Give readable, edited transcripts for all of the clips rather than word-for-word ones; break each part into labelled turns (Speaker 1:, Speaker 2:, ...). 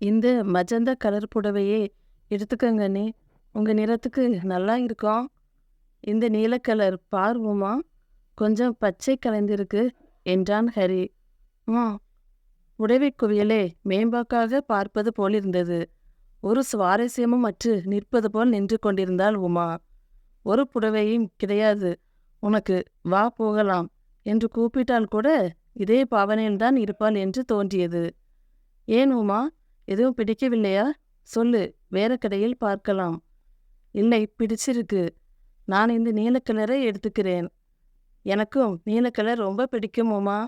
Speaker 1: இந்த magenta colour புடவையே எடுத்துக்கங்கண்ணே. உங்க நிறத்துக்கு நல்லா இருக்கும். இந்த நீல கலர் பார் உமா, கொஞ்சம் பச்சை கலந்திருக்கு என்றான் ஹரி. ம். புடவை குவியலை மேம்பாக்காக பார்ப்பது போலிருந்தது. ஒரு சுவாரஸ்யமும் அற்று நிற்பது போல் நின்று கொண்டிருந்தாள் உமா. ஒரு புடவையும் கிடையாது உனக்கு, வா போகலாம் என்று கூப்பிட்டால் கூட இதே பாவனையில்தான் இருப்பாள் என்று தோன்றியது. ஏன் உமா, எதுவும் பிடிக்கவில்லையா? சொல்லு, வேற கடையில் பார்க்கலாம். இல்லை, பிடிச்சிருக்கு. நான் இந்த நீலக்கலரை எடுத்துக்கிறேன். எனக்கும் நீலக்கலர் ரொம்ப பிடிக்கும் உமா.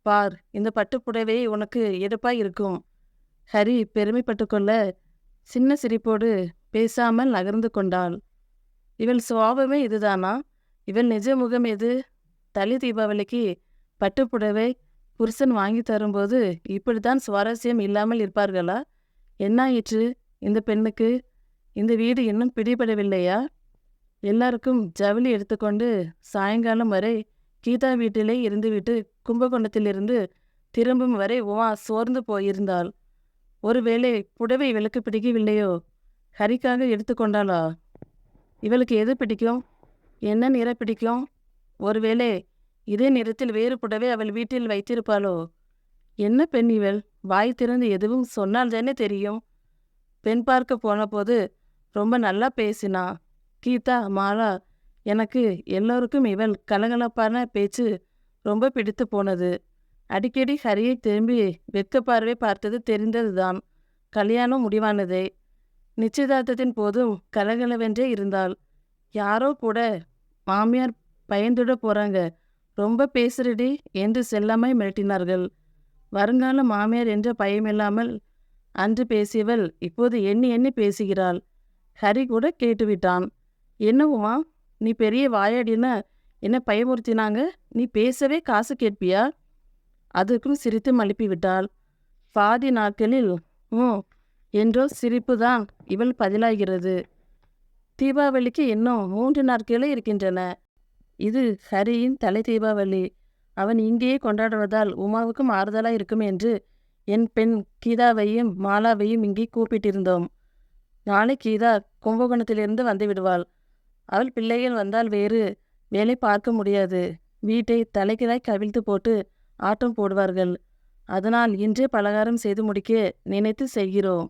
Speaker 1: பார், இந்த பட்டுப்புடவை உனக்கு எடுப்பாய் இருக்கும். ஹரி பெருமைப்பட்டு கொள்ள சின்ன சிரிப்போடு பேசாமல் நகர்ந்து கொண்டாள். இவள் சுபாவமே இதுதானா? இவள் நிஜ முகம் எது? தலி தீபாவளிக்கு பட்டுப்புடவை புருஷன் வாங்கி தரும்போது இப்படித்தான் சுவாரஸ்யம் இல்லாமல் இருப்பார்களா? என்னாயிற்று இந்த பெண்ணுக்கு? இந்த வீடு இன்னும் பிடிபடவில்லையா? எல்லாருக்கும் ஜவுளி எடுத்துக்கொண்டு சாயங்காலம் வரை கீதா வீட்டிலே இருந்துவிட்டு கும்பகோணத்திலிருந்து திரும்பும் வரை உமா சோர்ந்து போயிருந்தாள். ஒருவேளை புடவை இவளுக்கு பிடிக்கவில்லையோ? ஹரிக்காக எடுத்துக்கொண்டாளா? இவளுக்கு எது பிடிக்கும்? என்ன நிறம் பிடிக்கும்? ஒருவேளை இதே நிறத்தில் வேறு புடவை அவள் வீட்டில் வைத்திருப்பாளோ? என்ன பெண் இவள்? வாய் திறந்து எதுவும் சொன்னால் தானே தெரியும். பெண் பார்க்க போன போது ரொம்ப நல்லா பேசினா. கீதா, மாலா, எனக்கு எல்லோருக்கும் இவள் கலகலப்பான பேச்சு ரொம்ப பிடித்து போனது. அடிக்கடி ஹரியை திரும்பி வெட்க பார்வை பார்த்தது தெரிந்ததுதான். கல்யாணம் முடிவானதே. நிச்சயதார்த்தத்தின் போதும் கலகலவென்றே இருந்தாள். யாரோ கூட மாமியார் பயந்துட போறாங்க, ரொம்ப பேசுறடி என்று செல்லமாய் மிரட்டினார்கள். வருங்கால மாமியார் என்ற பயமில்லாமல் அன்று பேசியவள் இப்போது எண்ணி எண்ணி பேசுகிறாள். ஹரி கூட கேட்டுவிட்டான். என்ன உமா, நீ பெரிய வாயாடின்னு என்ன பயமுறுத்தினாங்க? நீ பேசவே காசு கேட்பியா? அதற்கும் சிரித்து மழுப்பி விட்டாள். பாதி நாட்களில் என்றோ சிரிப்பு தான் இவள் பதிலாகிறது. தீபாவளிக்கு இன்னும் 3 நாட்களே இருக்கின்றன. இது ஹரியின் தலை தீபாவளி. அவன் இங்கேயே கொண்டாடுவதால் உமாவுக்கும் ஆறுதலாய் இருக்கும் என்று என் பெண் கீதாவையும் மாலாவையும் இங்கே கூப்பிட்டிருந்தோம். நாளை கீதா கும்பகோணத்திலிருந்து வந்து விடுவாள். அவள் பிள்ளைகள் வந்தால் வேறு வேலை பார்க்க முடியாது. வீட்டை தலைகீழாய் கவிழ்த்து போட்டு ஆட்டம் போடுவார்கள். அதனால் இன்றே பலகாரம் செய்து முடிக்க நினைத்து செய்கிறோம்.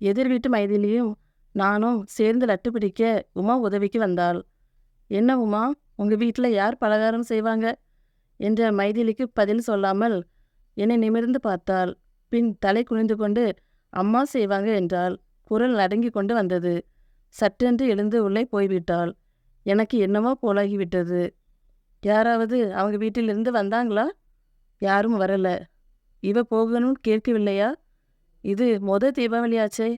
Speaker 1: எதிர் வீட்டு மைதிலியும் நானும் சேர்ந்து லட்டு பிடிக்க உமா உதவிக்கு வந்தாள். என்ன உமா, உங்கள் வீட்டில் யார் பலகாரம் செய்வாங்க என்ற மைதிலிக்கு பதில் சொல்லாமல் என்னை நிமிர்ந்து பார்த்தாள். பின் தலை குனிந்து கொண்டு அம்மா செய்வாங்க என்றாள். குரல் அடங்கி கொண்டு வந்தது. சட்டென்று எழுந்து உள்ளே போய்விட்டாள். எனக்கு என்னமோ போலாகிவிட்டது. யாராவது அவங்க வீட்டிலிருந்து வந்தாங்களா? யாரும் வரல. இவ போகணும்னு கேட்கவில்லையா? இது தீபாவளியாச்சே.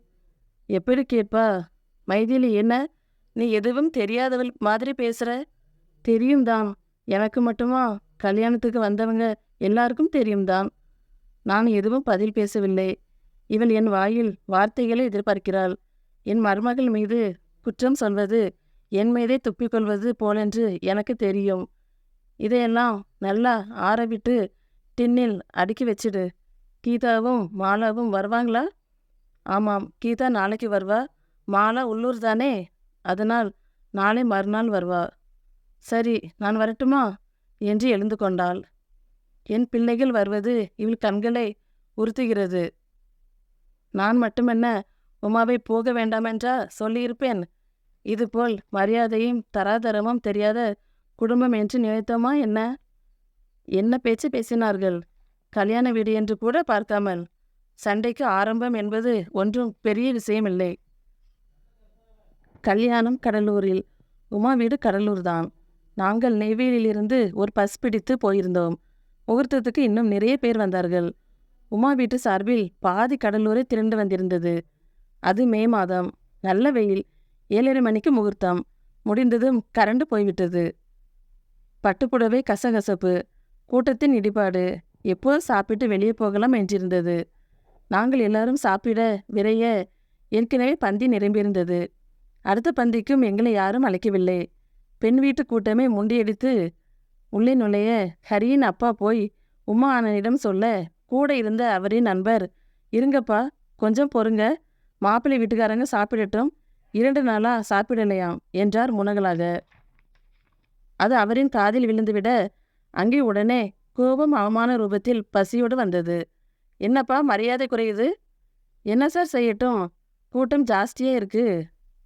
Speaker 1: எப்படி கேட்பா? மைதிலி, என்ன நீ எதுவும் தெரியாதவள் மாதிரி பேசுற? தெரியும் தான். எனக்கு மட்டுமா? கல்யாணத்துக்கு வந்தவங்க எல்லாருக்கும் தெரியும் தான். நான் எதுவும் பதில் பேசவில்லை. இவள் என் வாயில் வார்த்தைகளை எதிர்பார்க்கிறாள். என் மருமகள் மீது குற்றம் சொல்வது என் மீதே துப்பிக்கொள்வது போலென்று எனக்கு தெரியும். இதையெல்லாம் நல்லா ஆறவிட்டு டின்னில் அடுக்கி வச்சிடு. கீதாவும் மாலாவும் வருவாங்களா? ஆமாம், கீதா நாளைக்கு வருவா. மாலா உள்ளூர் தானே, அதனால் நாளை மறுநாள் வருவா. சரி, நான் வரட்டுமா என்று எழுந்து கொண்டாள். என் பிள்ளைகள் வருவது இவள் கண்களை உறுத்துகிறது. நான் மட்டுமென்ன உமாவை போக வேண்டாமென்றா சொல்லியிருப்பேன்? இதுபோல் மரியாதையும் தராதரமும் தெரியாத குடும்பம் என்று நினைத்தோமா என்ன? என்ன பேச்சு பேசினார்கள்? கல்யாண வீடு என்று கூட பார்க்காமல். சண்டைக்கு ஆரம்பம் என்பது ஒன்றும் பெரிய விஷயமில்லை. கல்யாணம் கடலூரில், உமா வீடு கடலூர்தான். நாங்கள் நெய்வேலியிலிருந்து ஒரு பஸ் பிடித்து போயிருந்தோம். முகூர்த்தத்துக்கு இன்னும் நிறைய பேர் வந்தார்கள். உமா வீட்டு சார்பில் பாதி கடலூரை திரண்டு வந்திருந்தது. அது மே மாதம், நல்ல வெயில். 7:30 மணிக்கு முகூர்த்தம். முடிந்ததும் கரண்டு போய்விட்டது. பட்டுப்புடவை கசகசப்பு, கூட்டத்தின் இடிபாடு. எப்போது சாப்பிட்டு வெளியே போகலாம் என்றிருந்தது. நாங்கள் எல்லாரும் சாப்பிட விரைய ஏற்கனவே பந்தி நிரம்பியிருந்தது. அடுத்த பந்திக்கும் எங்களை யாரும் அழைக்கவில்லை. பெண் வீட்டு கூட்டமே முண்டியடித்து உள்ளே நுழைய ஹரியின் அப்பா போய் உமா அண்ணனிடம் சொல்ல கூட இருந்த அவரின் நண்பர் இருங்கப்பா, கொஞ்சம் பொறுங்க, மாப்பிள்ளை வீட்டுக்காரங்க சாப்பிடட்டும், 2 நாளா சாப்பிடலையாம் என்றார் முனகலாக. அது அவரின் காதில் விழுந்துவிட அங்கே உடனே கோபம் அவமான ரூபத்தில் பசியோடு வந்தது. என்னப்பா மரியாதை குறையுது? என்ன சார் செய்யட்டும், கூட்டம் ஜாஸ்தியே இருக்கு.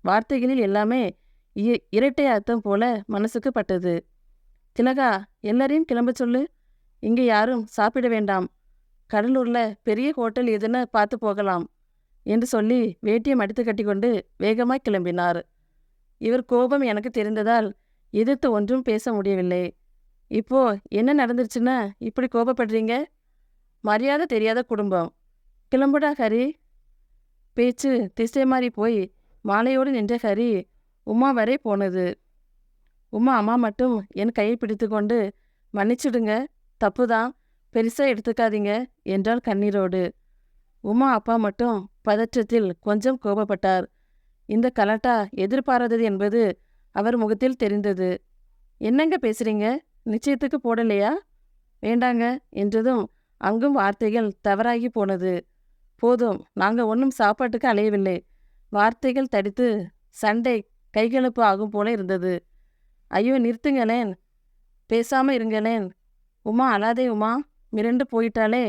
Speaker 1: வார்த்தைகளில் எல்லாமே இரட்டை அர்த்தம் போல மனசுக்கு பட்டது. திலகா, எல்லாரையும் கிளம்ப சொல்லு, இங்கே யாரும் சாப்பிட வேண்டாம், கடலூர்ல பெரிய ஹோட்டல் எதுன்னு பார்த்து போகலாம் என்று சொல்லி வேட்டியை மடித்து கட்டிக்கொண்டு வேகமாய் கிளம்பினார். இவர் கோபம் எனக்கு தெரிந்ததால் எதிர்த்து ஒன்றும் பேச முடியவில்லை. இப்போ என்ன நடந்துருச்சுன்னா இப்படி கோபப்படுறீங்க? மரியாதை தெரியாத குடும்பம். கிளம்புடா ஹரி. பேச்சு திசை மாறி போய் மாலையோடு நின்ற ஹரி உமா வரை போனது. உமா அம்மா மட்டும் என் கையை பிடித்து கொண்டு, மன்னிச்சுடுங்க, தப்புதான், பெருசா எடுத்துக்காதீங்க என்றாள் கண்ணீரோடு. உமா அப்பா மட்டும் பதற்றத்தில் கொஞ்சம் கோபப்பட்டார். இந்த கலாட்டா எதிர்பாராதது என்பது அவர் முகத்தில் தெரிந்தது. என்னங்க பேசுறீங்க? நிச்சயத்துக்கு போடலையா? வேண்டாங்க என்றதும் அங்கும் வார்த்தைகள் தவறாகி போனது. போதும், நாங்க ஒன்றும் சாப்பாட்டுக்கு அலையவில்லை. வார்த்தைகள் தடித்து சண்டை கைகலப்பு ஆகும் போல இருந்தது. ஐயோ நிறுத்துங்களேன், பேசாம இருங்களேன். உமா அழாதே உமா, மிரண்டு போயிட்டாலே.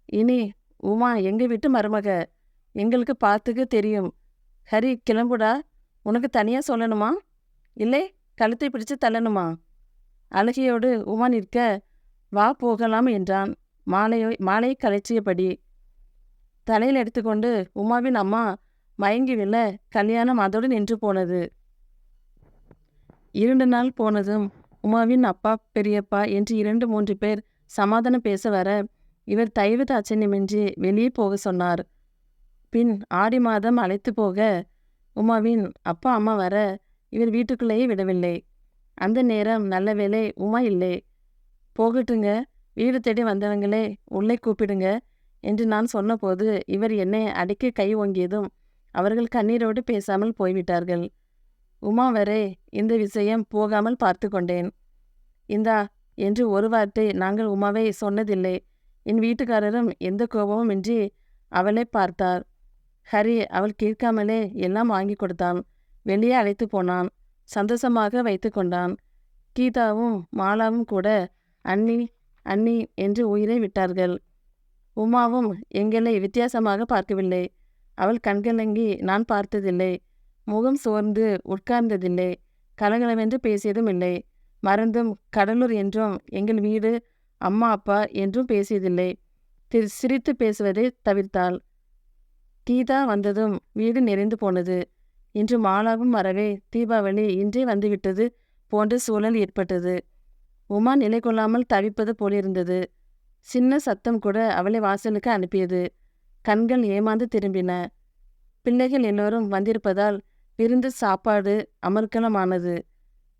Speaker 1: இனி உமா எங்க வீட்டு மருமக, எங்களுக்கு பார்த்துக்க தெரியும். ஹரி கிளம்புடா. உனக்கு தனியாக சொல்லணுமா, இல்லை கழுத்தை பிடிச்சு தள்ளணுமா? அழகியோடு உமா நிற்க, வா போகலாம் என்றான் மாலையை கலைச்சியபடி. தலையில் எடுத்துக்கொண்டு உமாவின் அம்மா மயங்கி விழ கல்யாணம் அதோடு நின்று போனது. 2 நாள் போனதும் உமாவின் அப்பா பெரியப்பா என்று 2-3 பேர் சமாதானம் பேச வர இவர் தயவு தாட்சண்யமின்றி வெளியே போக சொன்னார். பின் ஆடி மாதம் அழைத்து போக உமாவின் அப்பா அம்மா வர இவர் வீட்டுக்குள்ளேயே விடவில்லை. அந்த நேரம் நல்ல வேளை உமா இல்லை. போகட்டுங்க, வீடு தேடி வந்தவங்களே உள்ளே கூப்பிடுங்க என்று நான் சொன்னபோது இவர் என்னை அடிக்க கை ஓங்கியதும் அவர்கள் கண்ணீரோடு பேசாமல் போய்விட்டார்கள். உமா வரை இந்த விஷயம் போகாமல் பார்த்து கொண்டேன். இந்தா என்று ஒரு வார்த்தை நாங்கள் உமாவை சொன்னதில்லை. என் வீட்டுக்காரரும் எந்த கோபமும் இன்றி அவளை பார்த்தார். ஹரி அவள் கேட்காமலே எல்லாம் வாங்கி கொடுத்தான். வெளியே அழைத்து போனான். சந்தோஷமாக வைத்து கொண்டான். கீதாவும் மாலாவும் கூட அண்ணி அண்ணி என்று உயிரை விட்டார்கள். உமாவும் எங்களை வித்தியாசமாக பார்க்கவில்லை. அவள் கண்கலங்கி நான் பார்த்ததில்லை. முகம் சோர்ந்து உட்கார்ந்ததில்லை. கலகலவென்று பேசியதும் இல்லை. மறந்தும் கடலூர் என்றும் எங்கள் வீடு அம்மா அப்பா என்றும் பேசியதில்லை. சிரித்து பேசுவதை தவிர்த்தாள். கீதா வந்ததும் வீடு நிறைந்து போனது. இன்று மாலாவும் வரவே தீபாவளி இன்றே வந்துவிட்டது போன்ற சூழல் ஏற்பட்டது. உமா நிலை கொள்ளாமல் தவிப்பது போலிருந்தது. சின்ன சத்தம் கூட அவளை வாசலுக்கு அனுப்பியது. கண்கள் ஏமாந்து திரும்பின. பிள்ளைகள் எல்லோரும் வந்திருப்பதால் விருந்து சாப்பாடு அமர்க்கலமானது.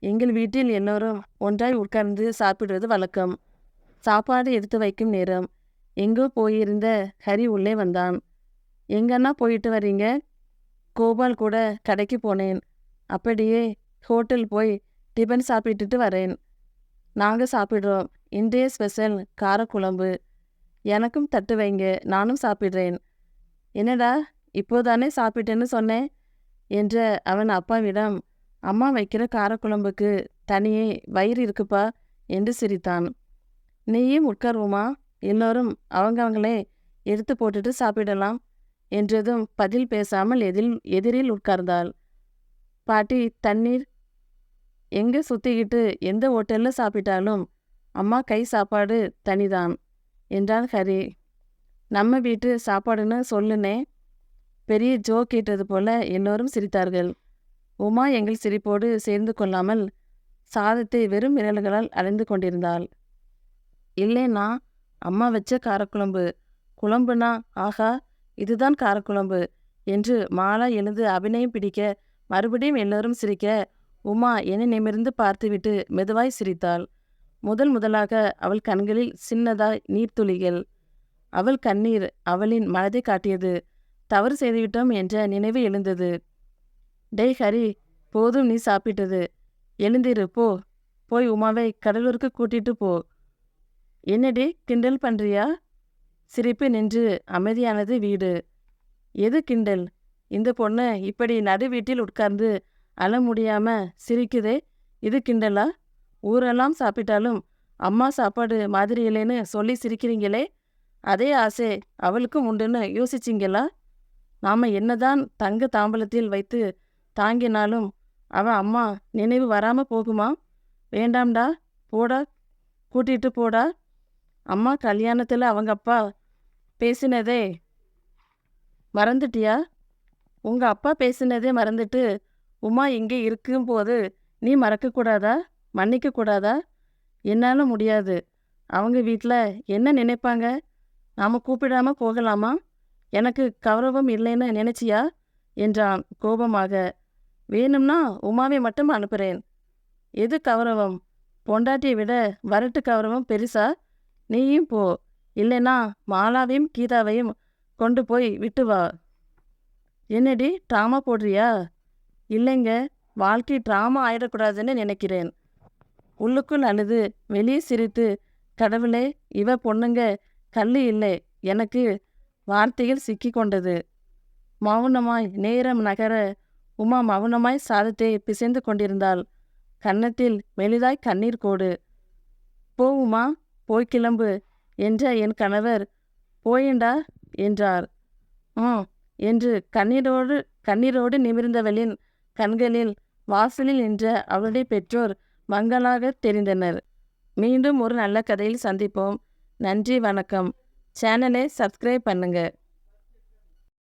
Speaker 1: எங்கள் வீட்டில் எல்லோரும் ஒன்றாய் உட்கார்ந்து சாப்பிடுவது வழக்கம். சாப்பாடு எடுத்து வைக்கும் நேரம். எங்கோ போயிருந்த ஹரி உள்ளே வந்தான். எங்கன்னா போயிட்டு வரீங்க? கோபால் கூட கடைக்கு போனேன். அப்படியே ஹோட்டல் போய் டிபன் சாப்பிட்டுட்டு வரேன். நாங்கள் சாப்பிட்றோம். இன்றைய ஸ்பெஷல் காரக்குழம்பு. எனக்கும் தட்டு வைங்க, நானும் சாப்பிட்றேன். என்னடா இப்போதானே சாப்பிட்டேன்னு சொன்னேன் என்ற அவன் அப்பாவிடம் அம்மா வைக்கிற காரக்குழம்புக்கு தனியே வயிறு இருக்குப்பா என்று சிரித்தான். நீயும் உட்காருவோமா, எல்லோரும் அவங்களே எடுத்து போட்டுட்டு சாப்பிடலாம் என்றதும் பதில் பேசாமல் எதிரில் உட்கார்ந்தாள். பாட்டி தண்ணீர். எங்கே சுற்றிக்கிட்டு எந்த ஹோட்டலில் சாப்பிட்டாலும் அம்மா கை சாப்பாடு தனிதான் என்றான் ஹரி. நம்ம வீட்டு சாப்பாடுன்னு சொல்லுனே. பெரிய ஜோ கேட்டது போல எல்லோரும் சிரித்தார்கள். உமா எங்கள் சிரிப்போடு சேர்ந்து கொள்ளாமல் சாதத்தை வெறும் விரல்களால் அலைந்து கொண்டிருந்தாள். இல்லைன்னா அம்மா வச்ச காரக்குழம்பு. குழம்புனா ஆஹா, இதுதான் காரக்குழம்பு என்று மாலா எழுந்து அபிநயம் பிடிக்க மறுபடியும் எல்லோரும் சிரிக்க உமா என்னை நிமிர்ந்து பார்த்துவிட்டு மெதுவாய் சிரித்தாள். முதலாக அவள் கண்களில் சின்னதாய் நீர்த்துளிகள். அவள் கண்ணீர் அவளின் மனதை காட்டியது. தவறு செய்துவிட்டோம் என்ற நினைவு எழுந்தது. டேய் ஹரி, போதும் நீ சாப்பிட்டது. எழுந்திரு போ. போய் உமாவை கடலூருக்கு கூட்டிட்டு போ. என்னடி கிண்டல் பண்றியா? சிரிப்பு நின்று அமைதியானது வீடு. எது கிண்டல்? இந்த பொண்ணு இப்படி நடு வீட்டில் உட்கார்ந்து அழ முடியாம சிரிக்குதே, இது கிண்டலா? ஊரெல்லாம் சாப்பிட்டாலும் அம்மா சாப்பாடு மாதிரி இல்லைன்னு சொல்லி சிரிக்கிறீங்களே, அதே ஆசை அவளுக்கும் உண்டுன்னு யோசிச்சிங்களா? நாம் என்னதான் தங்க தாம்பலத்தில் வைத்து தாங்கினாலும் அவ அம்மா நினைவு வராம போகுமா? வேண்டாம்டா, போடா, கூட்டிட்டு போடா. அம்மா கல்யாணத்தில் அவங்க அப்பா பேசினதே மறந்துட்டியா? உங்க அப்பா பேசினதே மறந்துட்டு உமா இங்கே இருக்கும்போது நீ மறக்கக்கூடாதா? மன்னிக்கக்கூடாதா? என்னால் முடியாது. அவங்க வீட்டில் என்ன நினைப்பாங்க? நாம் கூப்பிடாம போகலாமா? எனக்கு கௌரவம் இல்லைன்னு நினைச்சியா? என்றான் கோபமாக. வேணும்னா உமாவை மட்டும் அனுப்புகிறேன். எது கௌரவம்? பொண்டாட்டியை விட வரட்டு கௌரவம் பெருசா? நீயும் போ, இல்லைன்னா மாலாவையும் கீதாவையும் கொண்டு போய் விட்டு வா. என்னடி ட்ராமா போடுறியா? இல்லைங்க, வாழ்க்கை ட்ராமா ஆயிடக்கூடாதுன்னு நினைக்கிறேன். உள்ளுக்குள் அழுது வெளியே சிரித்து, கடவுளே, இவ பொண்ணுங்க கல்லு இல்லை, எனக்கு வார்த்தையில் சிக்கி கொண்டது. மௌனமாய் நேரம் நகர உமா மௌனமாய் சாதத்தை பிசைந்து கொண்டிருந்தாள். கன்னத்தில் மெலிதாய் கண்ணீர் கோடு. போ உமா, போய் கிளம்பு என்ற என் கணவர் போயேண்டா என்றார். என்று கண்ணீரோடு நிமிர்ந்தவளின் கண்களில் வாசலில் நின்ற அவளுடைய பெற்றோர் மங்களாக தெரிந்தனர். மீண்டும் ஒரு நல்ல கதையில் சந்திப்போம். நன்றி, வணக்கம். சேனலை சப்ஸ்கிரைப் பண்ணுங்க.